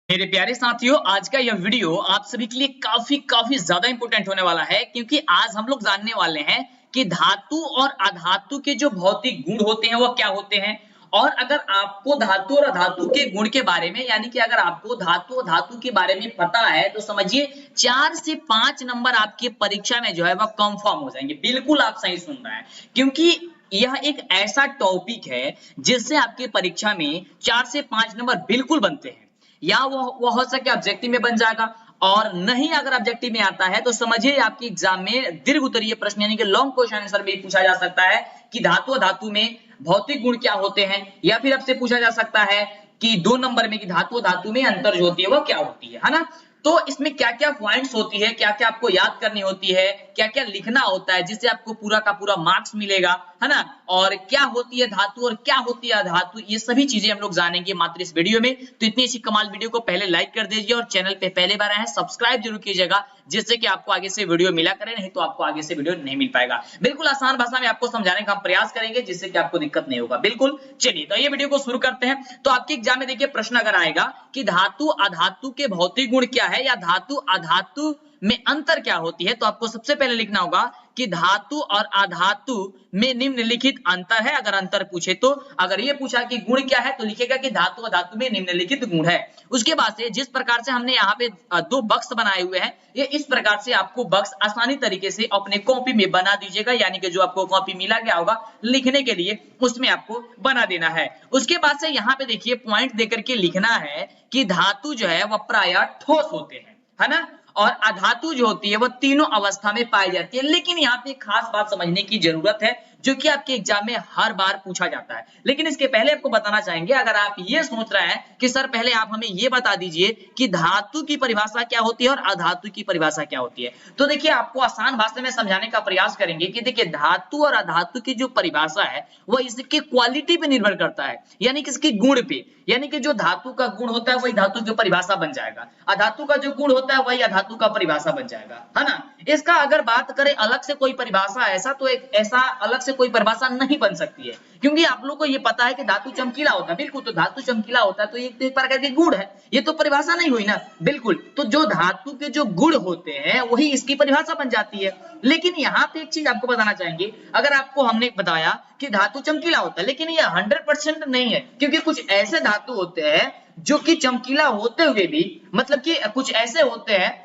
मेरे प्यारे साथियों, आज का यह वीडियो आप सभी के लिए काफी ज्यादा इंपॉर्टेंट होने वाला है, क्योंकि आज हम लोग जानने वाले हैं कि धातु और अधातु के जो भौतिक गुण होते हैं वो क्या होते हैं। और अगर आपको धातु और अधातु के गुण के बारे में, यानी कि अगर आपको धातु और धातु के बारे में पता है, तो समझिए 4 से 5 नंबर आपके परीक्षा में जो है वह कंफर्म हो जाएंगे। बिल्कुल आप सही सुन रहे हैं, क्योंकि यह एक ऐसा टॉपिक है जिससे आपके परीक्षा में 4 से 5 नंबर बिल्कुल बनते हैं। या वो हो सके ऑब्जेक्टिव में बन जाएगा, और नहीं अगर ऑब्जेक्टिव में आता है तो समझिए आपकी एग्जाम में दीर्घ उत्तरीय प्रश्न यानी कि लॉन्ग क्वेश्चन आंसर में पूछा जा सकता है कि धातु धातु में भौतिक गुण क्या होते हैं। या फिर आपसे पूछा जा सकता है कि 2 नंबर में कि धातु धातु में अंतर जो होती है वो क्या होती है ना। तो इसमें क्या क्या पॉइंट्स होती है, क्या क्या आपको याद करनी होती है, क्या क्या लिखना होता है जिससे आपको पूरा का पूरा मार्क्स मिलेगा, है ना। और क्या होती है धातु और क्या होती है अधातु, ये सभी चीजें हम लोग जानेंगे मात्र इस वीडियो में। तो इतनी अच्छी कमाल वीडियो को पहले लाइक कर दीजिए और चैनल पे पहले बार आए हैं सब्सक्राइब जरूर कीजिएगा, जिससे कि आपको आगे से वीडियो मिला करे, नहीं तो आपको आगे से वीडियो नहीं मिल पाएगा। बिल्कुल आसान भाषा में आपको समझाने का हम प्रयास करेंगे, जिससे कि आपको दिक्कत नहीं होगा। बिल्कुल, चलिए तो ये वीडियो को शुरू करते हैं। तो आपके एग्जाम में देखिए प्रश्न अगर आएगा कि धातु अधातु के भौतिक गुण क्या है या धातु अधातु में अंतर क्या होती है, तो आपको सबसे पहले लिखना होगा कि धातु और अधातु में निम्नलिखित अंतर है। अगर अंतर पूछे तो, अगर ये पूछा कि गुण क्या है तो लिखेगा कि धातु अधातु में निम्नलिखित गुण है। उसके बाद से जिस प्रकार से हमने यहाँ पे 2 बक्स बनाए हुए हैं, ये इस प्रकार से आपको बक्स आसानी तरीके से अपने कॉपी में बना दीजिएगा, यानी कि जो आपको कॉपी मिला गया होगा लिखने के लिए उसमें आपको बना देना है। उसके बाद से यहाँ पे देखिए पॉइंट देकर के लिखना है कि धातु जो है वह प्रायः ठोस होते हैं, है ना, और अधातु जो होती है वो तीनों अवस्था में पाई जाती है। लेकिन यहाँ पे खास बात समझने की जरूरत है, जो कि आपके एग्जाम में हर बार पूछा जाता है। लेकिन इसके पहले आपको बताना चाहेंगे, अगर आप ये सोच रहे हैं कि सर पहले आप हमें ये बता दीजिए कि धातु की परिभाषा क्या होती है और अधातु की परिभाषा क्या होती है, तो देखिए आपको आसान भाषा में समझाने का प्रयास करेंगे कि देखिए धातु और अधातु की जो परिभाषा है वो इसकी क्वालिटी पे निर्भर करता है, यानी कि इसके गुण पे। यानी कि जो धातु का गुण होता है वही धातु की परिभाषा बन जाएगा, अधातु का जो गुण होता है वही अधातु का परिभाषा बन जाएगा, है ना। इसका अगर बात करें अलग से कोई परिभाषा ऐसा, तो एक ऐसा अलग से कोई परिभाषा नहीं बन सकती है, क्योंकि आप लोगों को ये पता है कि धातु चमकीला होता है। बिल्कुल, तो धातु चमकीला होता है तो ये एक प्रकार के गुण है, ये तो परिभाषा नहीं हुई ना। बिल्कुल, तो जो धातु के जो गुण होते हैं वही इसकी परिभाषा बन जाती है। लेकिन यहाँ पे एक चीज आपको बताना चाहेंगे, अगर आपको हमने बताया कि धातु चमकीला होता है, लेकिन ये 100% नहीं है, क्योंकि कुछ ऐसे धातु होते हैं जो कि चमकीला होते हुए भी, मतलब कि कुछ ऐसे होते हैं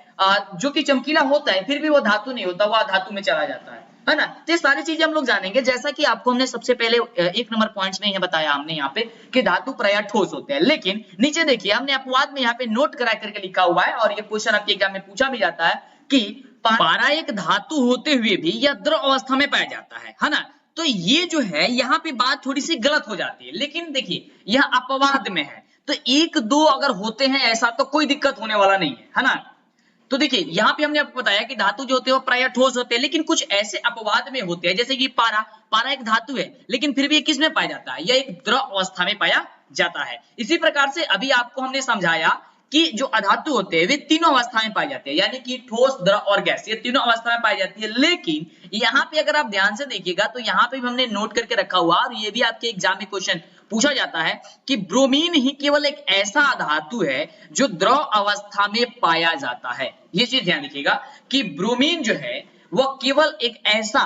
जो कि चमकीला होता है फिर भी वो धातु नहीं होता, वो अधातु में चला जाता है ना। तो ये सारी चीजें हम लोग जानेंगे, जैसा कि आपको हमने सबसे पहले 1 नंबर पॉइंट्स में यह बताया हमने यहाँ पे कि धातु प्रायः ठोस होते हैं। लेकिन नीचे देखिए हमने अपवाद में यहाँ पे नोट करा करके लिखा हुआ है, और ये क्वेश्चन आपके एग्जाम में पूछा भी जाता है कि पारा एक धातु होते हुए भी यह द्रव अवस्था में पाया जाता है ना। तो ये जो है यहाँ पे बात थोड़ी सी गलत हो जाती है, लेकिन देखिए यह अपवाद में है, तो 1-2 अगर होते हैं ऐसा तो कोई दिक्कत होने वाला नहीं है ना। तो देखिए यहाँ पे हमने आपको बताया कि धातु जो होते हैं वो प्रायः ठोस होते हैं, लेकिन कुछ ऐसे अपवाद में होते हैं, जैसे कि पारा एक धातु है, लेकिन फिर भी ये किस में पाया जाता है, यह एक द्रव अवस्था में पाया जाता है। इसी प्रकार से अभी आपको हमने समझाया कि जो अधातु होते हैं वे तीनों अवस्था में पाए जाते हैं, यानी कि ठोस, द्रव और गैस, ये तीनों अवस्था में पाई जाती है। लेकिन यहाँ पे अगर आप ध्यान से देखिएगा तो यहाँ पे भी हमने नोट करके रखा हुआ, और ये भी आपके एग्जाम में क्वेश्चन पूछा जाता है कि ब्रोमीन ही केवल एक ऐसा धातु है जो द्रव अवस्था में पाया जाता है। ये चीज ध्यान रखिएगा कि ब्रोमीन जो है वह केवल एक ऐसा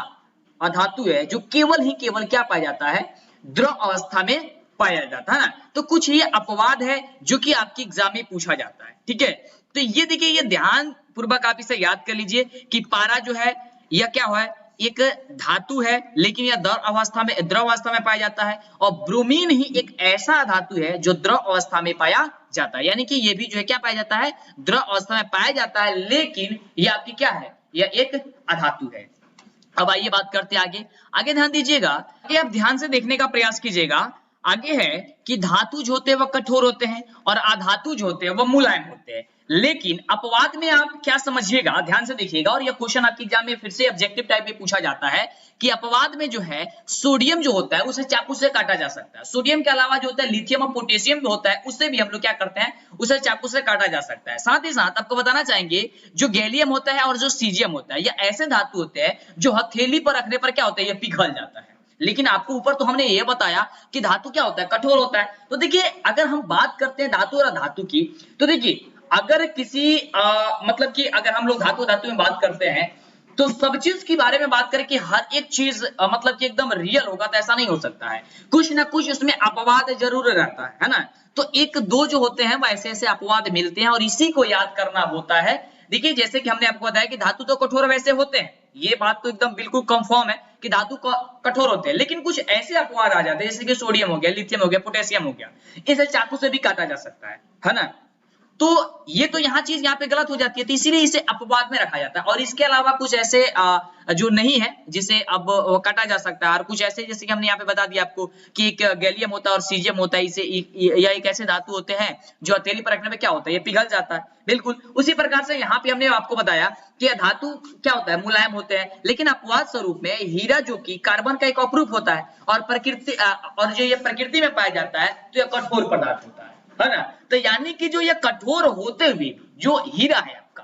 अधातु है जो केवल क्या पाया जाता है, द्रव अवस्था में पाया जाता है ना। तो कुछ ये अपवाद है जो कि आपके एग्जाम में पूछा जाता है, ठीक है। तो ये देखिए, ये ध्यान पूर्वक आप इसे याद कर लीजिए कि पारा जो है यह क्या है, एक धातु है, लेकिन यह द्रव अवस्था में पाया जाता है, और ब्रोमीन ही एक ऐसा धातु है जो द्रव अवस्था में पाया जाता है, यानी कि ये भी जो है क्या पाया जाता है, द्रव अवस्था में पाया जाता है, लेकिन यह आपकी क्या है, यह एक अधातु है। अब आइए बात करते हैं आगे ध्यान दीजिएगा, आगे आप ध्यान से देखने का प्रयास कीजिएगा। आगे है कि धातु जो होते हैं वह कठोर होते हैं और अधातु जो होते हैं वह मुलायम होते हैं। लेकिन अपवाद में आप क्या समझिएगा, ध्यान से देखिएगा, और यह क्वेश्चन आपके एग्जाम में फिर से ऑब्जेक्टिव टाइप में पूछा जाता है कि अपवाद में जो है सोडियम जो होता है उसे चाकू से काटा जा सकता है। सोडियम के अलावा जो होता है लिथियम और पोटेशियम जो होता है उससे भी हम लोग क्या करते हैं, उसे चाकू से काटा जा सकता है। साथ ही साथ आपको बताना चाहेंगे जो गैलियम होता है और जो सीजियम होता है, यह ऐसे धातु होते हैं जो हथेली पर रखने पर क्या होता है, यह पिघल जाता है। लेकिन आपको ऊपर तो हमने ये बताया कि धातु क्या होता है, कठोर होता है। तो देखिए अगर हम बात करते हैं धातु और अधातु की, तो देखिए अगर किसी मतलब कि अगर हम लोग धातु धातु में बात करते हैं तो सब चीज के बारे में बात करें कि हर एक चीज मतलब कि एकदम रियल होगा तो ऐसा नहीं हो सकता है, कुछ ना कुछ उसमें अपवाद जरूर रहता है ना। तो एक दो जो होते हैं वो ऐसे ऐसे अपवाद मिलते हैं और इसी को याद करना होता है। देखिए जैसे कि हमने आपको बताया कि धातु तो कठोर वैसे होते हैं, ये बात तो एकदम बिल्कुल कंफर्म है कि धातु कठोर होते हैं, लेकिन कुछ ऐसे अपवाद आ जाते हैं जैसे कि सोडियम हो गया, लिथियम हो गया, पोटेशियम हो गया, इसे चाकू से भी काटा जा सकता है ना। तो ये तो यहाँ चीज यहाँ पे गलत हो जाती है, तो इसीलिए इसे अपवाद में रखा जाता है। और इसके अलावा कुछ ऐसे जो नहीं है जिसे अब काटा जा सकता है, और कुछ ऐसे जैसे कि हमने यहाँ पे बता दिया आपको कि एक गैलियम होता है और सीजियम होता है, इसे या एक ऐसे धातु होते हैं जो हथेली पर रखने में क्या होता है, ये पिघल जाता है। बिल्कुल उसी प्रकार से यहाँ पे हमने आपको बताया कि धातु क्या होता है, मुलायम होते हैं, लेकिन अपवाद स्वरूप में हीरा जो कि कार्बन का एक अपरूप होता है और प्रकृति और जो ये प्रकृति में पाया जाता है तो यह कठोर पदार्थ होता है ना। तो यानी कि जो ये कठोर होते हुए जो हीरा है आपका,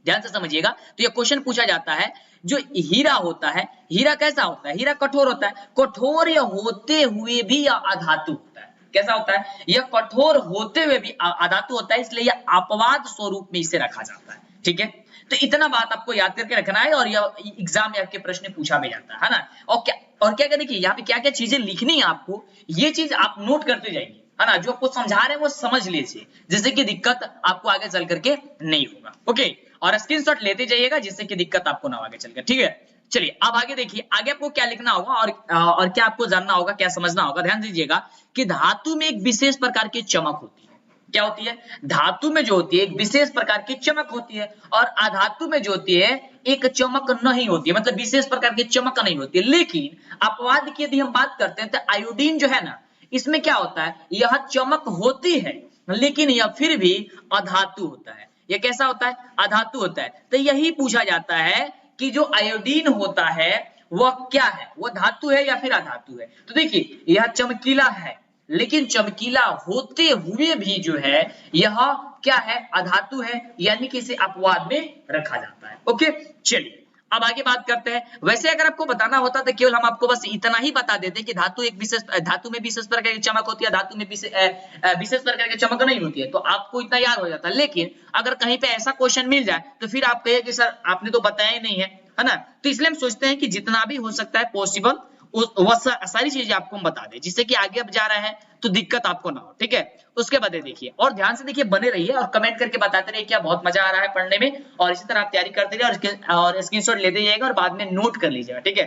ध्यान से समझिएगा, तो ये क्वेश्चन पूछा जाता है जो हीरा होता है, हीरा कैसा होता है, हीरा कठोर होता है, कठोर होते हुए भी यह अधातु होता है। कैसा होता है, यह कठोर होते हुए भी अधातु होता है, इसलिए यह अपवाद स्वरूप में इसे रखा जाता है। ठीक है, तो इतना बात आपको याद करके रखना है और यह एग्जाम में आपके प्रश्न पूछा भी जाता है ना। और क्या क्या देखिए यहाँ पे क्या क्या चीजें लिखनी है आपको, ये चीज आप नोट करते जाइए, है ना। जो आपको समझा रहे हैं वो समझ लीजिए, जिससे कि दिक्कत आपको आगे चल करके नहीं होगा। ओके, और स्क्रीनशॉट लेते जाइएगा जिससे कि दिक्कत आपको ना आगे चलकर। ठीक है, चलिए अब आगे देखिए, आगे आपको क्या लिखना होगा और क्या आपको जानना होगा, क्या समझना होगा। ध्यान दीजिएगा कि धातु में एक विशेष प्रकार की चमक होती है। क्या होती है, धातु में जो होती है एक विशेष प्रकार की चमक होती है, और अधातु में जो होती है एक चमक नहीं होती है, मतलब विशेष प्रकार की चमक नहीं होती है। लेकिन अपवाद की यदि हम बात करते हैं तो आयोडीन जो है ना, इसमें क्या होता है, यह चमक होती है लेकिन यह फिर भी अधातु होता है। यह कैसा होता है, अधातु होता है। तो यही पूछा जाता है कि जो आयोडीन होता है वह क्या है, वह धातु है या फिर अधातु है। तो देखिए यह चमकीला है, लेकिन चमकीला होते हुए भी जो है यह क्या है, अधातु है, यानी कि इसे अपवाद में रखा जाता है। ओके, चलिए अब आगे बात करते हैं। वैसे अगर आपको बताना होता तो केवल हम आपको बस इतना ही बता देते कि धातु एक विशेष, धातु में विशेष प्रकार की चमक होती है, धातु में विशेष प्रकार की चमक नहीं होती है, तो आपको इतना याद हो जाता। लेकिन अगर कहीं पे ऐसा क्वेश्चन मिल जाए तो फिर आप कहिए कि सर आपने तो बताया ही नहीं है ना। तो इसलिए हम सोचते हैं कि जितना भी हो सकता है पॉसिबल वह सारी चीजें आपको हम बता दें, जिससे कि आगे अब जा रहे हैं तो दिक्कत आपको ना हो। ठीक है, उसके बाद देखिए और ध्यान से देखिए, बने रहिए और कमेंट करके बताते रहिए क्या बहुत मजा आ रहा है पढ़ने में, और इसी तरह आप तैयारी करते रहिए और स्क्रीनशॉट लेते जाइएगा और बाद में नोट कर लीजिएगा। ठीक है,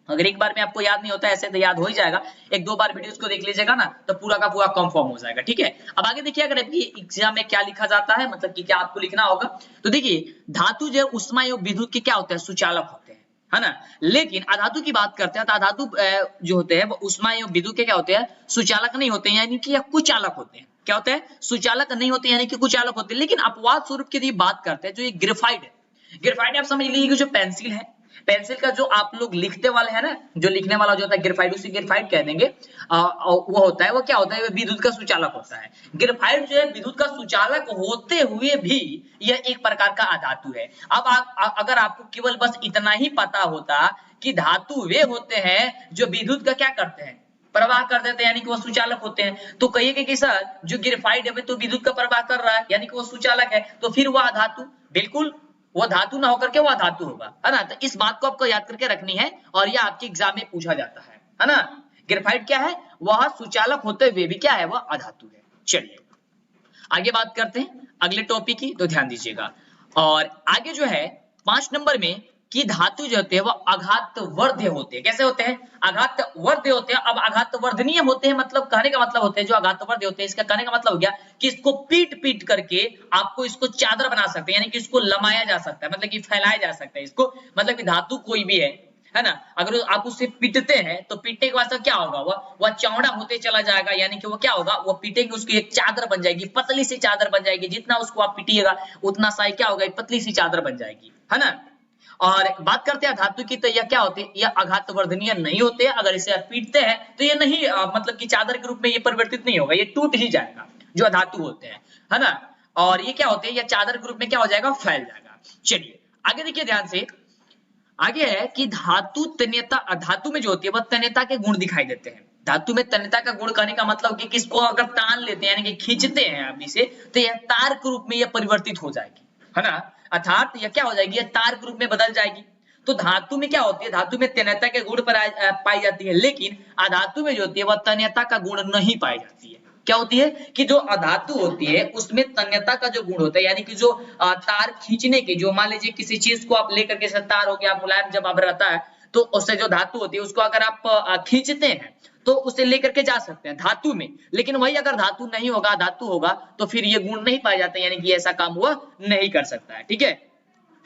अगर एक बार में आपको याद नहीं होता ऐसे तो याद हो ही जाएगा, एक दो बार वीडियोस को देख लीजिएगा ना तो पूरा का पूरा कंफर्म हो जाएगा। ठीक है, अब आगे देखिए अगर एग्जाम में क्या लिखा जाता है, मतलब कि क्या आपको लिखना होगा। तो देखिए धातु जो उष्मा एवं विद्युत के क्या होते हैं, सुचालक होते हैं, है ना। लेकिन अधातु की बात करते हैं तो अधातु जो होते हैं वो उष्मा एवं विद्युत के क्या होते हैं, सुचालक नहीं होते हैं, यानी कि कुचालक होते हैं। क्या होते हैं, सुचालक नहीं होते यानी कि कुचालक होते हैं। लेकिन अपवाद स्वरूप की बात करते हैं जो ये ग्रेफाइट है, ग्रेफाइट आप समझ लीजिए कि जो पेंसिल है, पेंसिल का जो आप लोग लिखते वाले है ना, जो लिखने वाला जो होता है ग्रेफाइट, उसी ग्रेफाइट कह देंगे, वो होता है, वो क्या होता है, विद्युत का सुचालक होता है। ग्रेफाइट जो है विद्युत का सुचालक होते हुए भी यह एक प्रकार का अधातु है। अब अगर आपको केवल बस इतना ही पता होता कि धातु वे होते हैं जो विद्युत का क्या करते हैं, प्रवाह कर देते हैं, यानी कि वो सुचालक होते हैं, तो कहिए कि सर जो ग्रेफाइट है तो विद्युत का प्रवाह कर रहा है यानी कि वो सुचालक है, तो फिर वह अधातु, बिल्कुल वो धातु ना होकर के वो अधातु होगा, है ना। तो इस बात को आपको याद करके रखनी है और यह आपके एग्जाम में पूछा जाता है ना। ग्रेफाइट क्या है, वह सुचालक होते हुए भी क्या है, वह अधातु है। चलिए आगे बात करते हैं अगले टॉपिक की, तो ध्यान दीजिएगा। और आगे जो है 5 नंबर में कि धातु जो होते हैं वो आघातवर्ध्य होते हैं। कैसे होते हैं, आघातवर्ध्य होते हैं। अब आघातवर्धनीय होते हैं, मतलब कहने का मतलब होते हैं जो आघातवर्ध्य होते हैं, इसका कहने का मतलब हो गया कि इसको पीट करके आपको इसको चादर बना सकते हैं, यानी कि इसको लमाया जा सकता है, मतलब कि फैलाया जा सकता है इसको, मतलब कि धातु कोई भी है ना, अगर आप उससे पीटते हैं तो पीटने के बाद क्या होगा, वह चौड़ा होते चला जाएगा, यानी कि वो क्या होगा, वो पीटेंगे उसकी एक चादर बन जाएगी, पतली सी चादर बन जाएगी, जितना उसको आप पीटिएगा उतना सा क्या होगा, एक पतली सी चादर बन जाएगी, है ना। और बात करते हैं धातु की, तो यह क्या होते हैं, यह आघातवर्धनीय नहीं होते। अगर इसे आप पीटते हैं तो ये नहीं मतलब कि चादर के रूप में ये परिवर्तित नहीं होगा, ये टूट ही जाएगा, जो अधातु होते हैं, है ना। और ये क्या होते हैं, यह चादर के रूप में क्या हो जाएगा, फैल जाएगा। चलिए आगे देखिए ध्यान से, आगे है कि धातु तन्यता, धातु में जो होती है वह तन्यता के गुण दिखाई देते हैं। धातु में तन्यता का गुण कहने का मतलब कि किसको अगर तान लेते हैं यानी कि खींचते हैं आप इसे, तो यह तार के रूप में यह परिवर्तित हो जाएगी, है ना, अर्थात यह क्या हो जाएगी, यह तार के रूप में बदल जाएगी। तो धातु में क्या होती है, धातु में तन्यता के गुण पर पाई जाती है, लेकिन अधातु में जो होती है वह तन्यता का गुण नहीं पाई जाती है। क्या होती है कि जो अधातु होती है उसमें तन्यता का जो गुण होता है, यानी कि जो तार खींचने के, जो मान लीजिए किसी चीज को आप लेकर के तार हो गया मुलायम जब आप रहता है तो उससे जो धातु होती है उसको अगर आप खींचते हैं तो उसे लेकर के जा सकते हैं धातु में, लेकिन वही अगर धातु नहीं होगा, धातु होगा तो फिर ये गुण नहीं पाए जाते, यानी कि ऐसा काम हुआ नहीं कर सकता है। ठीक है,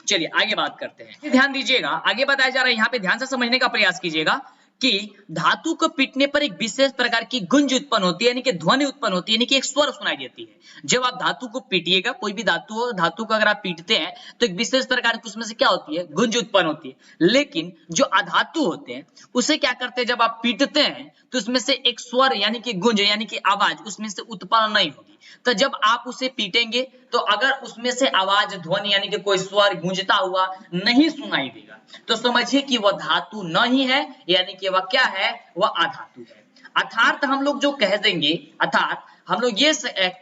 चलिए आगे बात करते हैं। ध्यान दीजिएगा, आगे बताया जा रहा है, यहाँ पे ध्यान से समझने का प्रयास कीजिएगा कि धातु को पीटने पर एक विशेष प्रकार की गुंज उत्पन्न होती है, यानी कि ध्वनि उत्पन्न होती है, यानी कि एक स्वर सुनाई देती है। जब आप धातु को पीटिएगा, कोई भी धातु हो, धातु को अगर आप पीटते हैं तो एक विशेष प्रकार की उसमें से क्या होती है, गुंज उत्पन्न होती है। लेकिन जो अधातु होते हैं उसे क्या करते हैं, जब आप पीटते हैं तो उसमें से एक स्वर यानी कि गुंज यानी कि आवाज उसमें से उत्पन्न नहीं होगी। तो जब आप उसे पीटेंगे तो अगर उसमें से आवाज, ध्वनि यानी कि कोई स्वर गूंजता हुआ नहीं सुनाई देगा तो समझिए कि वह धातु नहीं है, यानी कि वह क्या है, वह अधातु है। अर्थात हम लोग जो कह देंगे, अर्थात हम लोग ये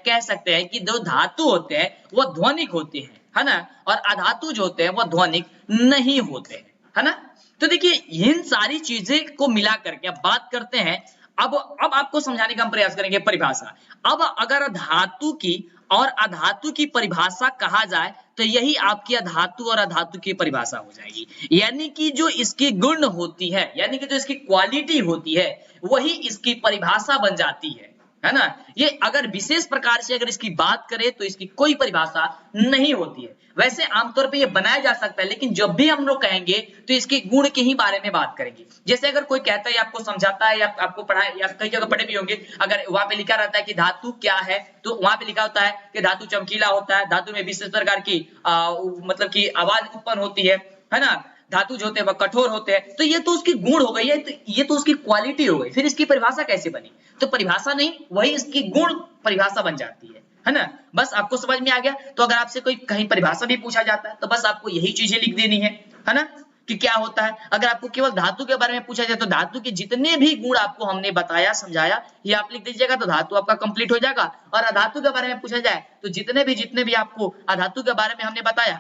कह सकते हैं कि जो धातु होते हैं वह ध्वनिक होते हैं, है ना, और अधातु जो होते हैं वह ध्वनिक नहीं होते हैं, है ना। तो देखिए इन सारी चीजें को मिला करके अब बात करते हैं। अब आपको समझाने का हम प्रयास करेंगे परिभाषा। अब अगर धातु की और अधातु की परिभाषा कहा जाए तो यही आपकी अधातु और अधातु की परिभाषा हो जाएगी, यानी कि जो इसकी गुण होती है, यानी कि जो इसकी क्वालिटी होती है वही इसकी परिभाषा बन जाती है ना। ये अगर विशेष प्रकार से अगर इसकी बात करें तो इसकी कोई परिभाषा नहीं होती है। वैसे आमतौर पे ये बनाया जा सकता है, लेकिन जब भी हम लोग कहेंगे तो इसके गुण के ही बारे में बात करेंगे। जैसे अगर कोई कहता है या आपको समझाता है या आपको पढ़ाए या कई जगह पढ़े भी होंगे, अगर वहां पे लिखा रहता है कि धातु क्या है तो वहां पे लिखा होता है कि धातु चमकीला होता है, धातु में विशेष प्रकार की मतलब की आवाज उत्पन्न होती है ना, धातु जो होते हैं वह कठोर होते हैं। तो ये तो उसकी गुण हो गई है, तो ये तो उसकी क्वालिटी हो गई। फिर इसकी परिभाषा कैसे बनी, तो परिभाषा नहीं, वही इसकी गुण परिभाषा बन जाती है ना। बस आपको समझ में आ गया। तो अगर आपसे कोई कहीं परिभाषा भी पूछा जाता है तो बस आपको यही चीजें लिख देनी है ना, कि क्या होता है। अगर आपको केवल धातु के बारे में पूछा जाए तो धातु के जितने भी गुण आपको हमने बताया, समझाया, ये आप लिख दीजिएगा तो धातु आपका कंप्लीट हो जाएगा। और अधातु के बारे में पूछा जाए तो जितने भी आपको अधातु के बारे में हमने बताया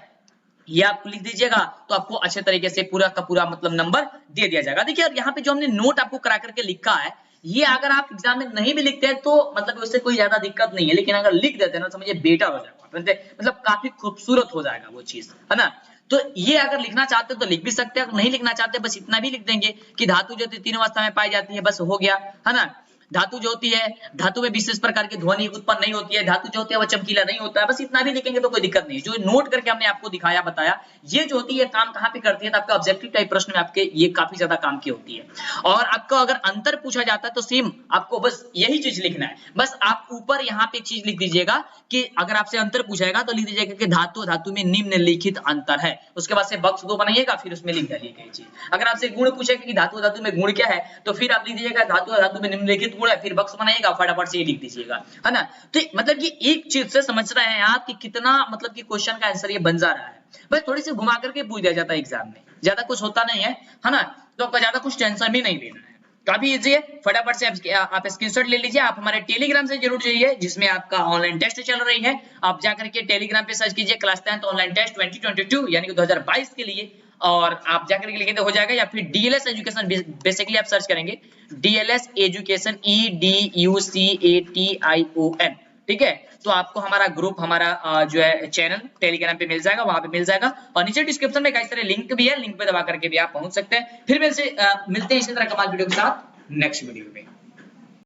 ये आप लिख दीजिएगा तो आपको अच्छे तरीके से पूरा का पूरा मतलब नंबर दे दिया जाएगा। देखिए यहाँ पे जो हमने नोट आपको करा करके लिखा है, ये अगर आप एग्जाम में नहीं भी लिखते हैं तो मतलब उससे कोई ज्यादा दिक्कत नहीं है, लेकिन अगर लिख देते हैं ना समझिए बेटर हो जाएगा, मतलब काफी खूबसूरत हो जाएगा वो चीज, है ना। तो ये अगर लिखना चाहते हैं तो लिख भी सकते हैं, अगर नहीं लिखना चाहते बस इतना भी लिख देंगे कि धातु जो तीन अवस्था में पाई जाती है, बस हो गया, है ना। धातु जो होती है, धातु में विशेष प्रकार की ध्वनि उत्पन्न नहीं होती है, धातु जो होती है वह चमकीला नहीं होता है, बस इतना भी लिखेंगे तो कोई दिक्कत नहीं। जो नोट करके हमने आपको दिखाया बताया, ये जो होती है काम कहाँ पे करती है, तो आपका ऑब्जेक्टिव टाइप प्रश्न में आपके ये काफी ज्यादा काम की होती है। और आपको अगर अंतर पूछा जाता है तो सेम आपको बस यही चीज लिखना है। बस आप ऊपर यहाँ पे एक चीज लिख दीजिएगा कि अगर आपसे अंतर पूछाएगा तो लिख दीजिएगा कि धातु धातु में निम्नलिखित अंतर है, उसके बाद से बक्स 2 बनाइएगा, फिर उसमें लिख डालिएगा ये चीज। अगर आपसे गुण पूछेगा कि धातु धातु में गुण क्या है तो फिर आप लिख दीजिएगा धातु धातु में निम्नलिखित गुण है, फिर बक्स बनाइएगा, फटाफट से ये लिख दीजिएगा, है ना। तो मतलब कि एक चीज से समझ रहे हैं आप कि कितना मतलब कि क्वेश्चन का आंसर ये बन जा रहा है। बस थोड़ी सी घुमा करके पूछ दिया जाता है एग्जाम में, ज्यादा कुछ होता नहीं है ना। तो आपका ज्यादा कुछ टेंशन भी नहीं लेना है, काफी इजी है। फटाफट से आप स्क्रीनशॉट ले लीजिए। आप हमारे टेलीग्राम से जरूर जुड़िए जिसमें आपका ऑनलाइन टेस्ट चल रही है। आप जाकर के टेलीग्राम पे सर्च कीजिए क्लास 10th ऑनलाइन टेस्ट 2022 यानी कि 2022 के लिए, और आप जाकर के लिखेंगे तो हो जाएगा, या फिर डीएलएस एजुकेशन बेसिकली आप सर्च करेंगे, डीएलएस एजुकेशन EDUCATION, ठीक है। तो आपको हमारा ग्रुप, हमारा जो है चैनल टेलीग्राम पे मिल जाएगा, वहां पे मिल जाएगा। और नीचे डिस्क्रिप्शन में कई सारे लिंक भी है, लिंक पे दबा करके भी आप पहुंच सकते हैं। फिर मिलते हैं इसी तरह कमाल वीडियो के साथ नेक्स्ट वीडियो में।